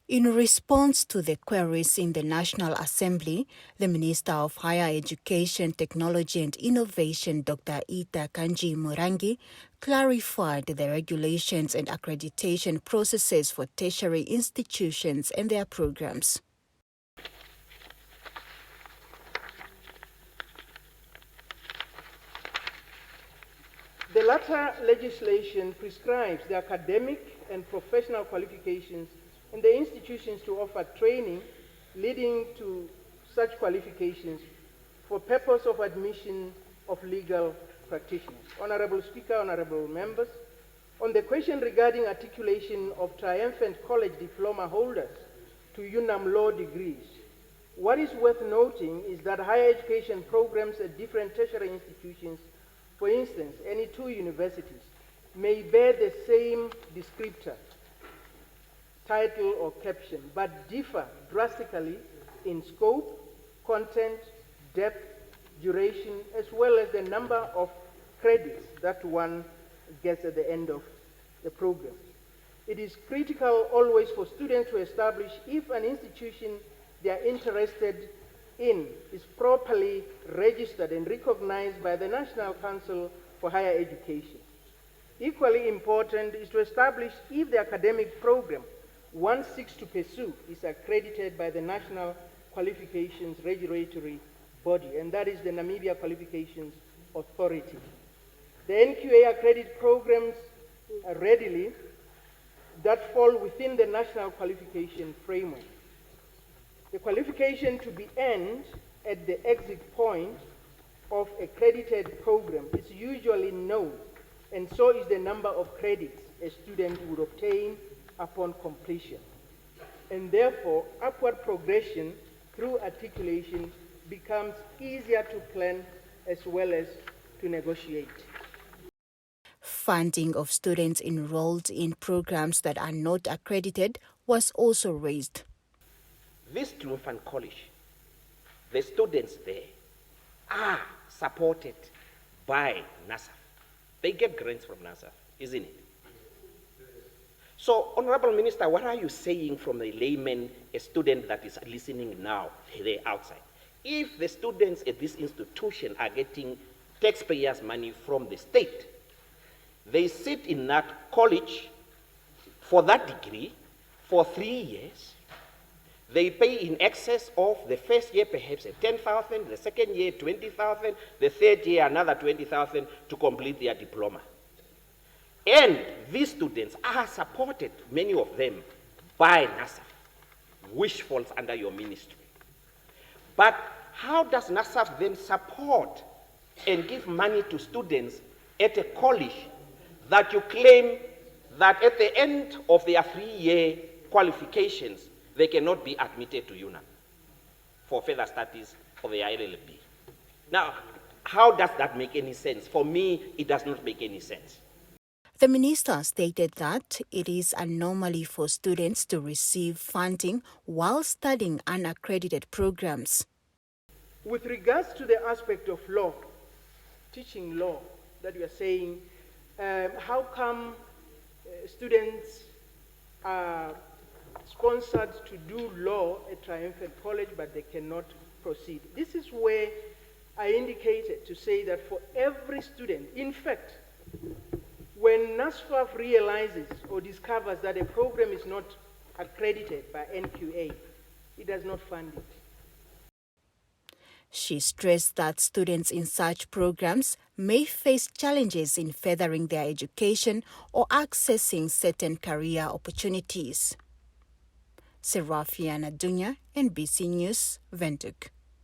In response to the queries in the National Assembly, the Minister of Higher Education, Technology and Innovation, Dr. Ita Kanji Murangi, clarified the regulations and accreditation processes for tertiary institutions and their programs. The latter legislation prescribes the academic and professional qualifications and the institutions to offer training leading to such qualifications for purpose of admission of legal practitioners. Honorable Speaker, honorable members, on the question regarding articulation of triumphant college diploma holders to UNAM law degrees, what is worth noting is that higher education programs at different tertiary institutions, for instance, any two universities, may bear the same descriptor, title or caption, but differ drastically in scope, content, depth, duration, as well as the number of credits that one gets at the end of the program. It is critical always for students to establish if an institution they are interested in is properly registered and recognized by the National Council for Higher Education. Equally important is to establish if the academic program one seeks to pursue is accredited by the National Qualifications Regulatory Body, and that is the Namibia Qualifications Authority. The NQA accredited programs readily that fall within the National Qualification Framework. The qualification to be earned at the exit point of a accredited program is usually known, and so is the number of credits a student would obtain upon completion. And therefore, upward progression through articulation becomes easier to plan as well as to negotiate. Funding of students enrolled in programs that are not accredited was also raised. This triumphant college, the students there are supported by NASAF. They get grants from NASAF, isn't it? So, Honorable Minister, what are you saying from a layman, a student that is listening now, they're outside? If the students at this institution are getting taxpayers' money from the state, they sit in that college for that degree for 3 years, they pay in excess of the first year perhaps 10,000, the second year 20,000, the third year another 20,000 to complete their diploma. And these students are supported, many of them, by NASAF, which falls under your ministry. But how does NASAF then support and give money to students at a college that you claim that at the end of their 3-year qualifications, they cannot be admitted to UNAM for further studies of the LLB? Now, how does that make any sense? For me, it does not make any sense. The minister stated that it is a anomaly for students to receive funding while studying unaccredited programs. With regards to the aspect of law, teaching law, that you are saying, how come students are sponsored to do law at Triumphant College, but they cannot proceed? This is where I indicated to say that for every student, in fact, when NASFAF realizes or discovers that a program is not accredited by NQA, it does not fund it. She stressed that students in such programs may face challenges in furthering their education or accessing certain career opportunities. Serafiana Dunya, NBC News, Windhoek.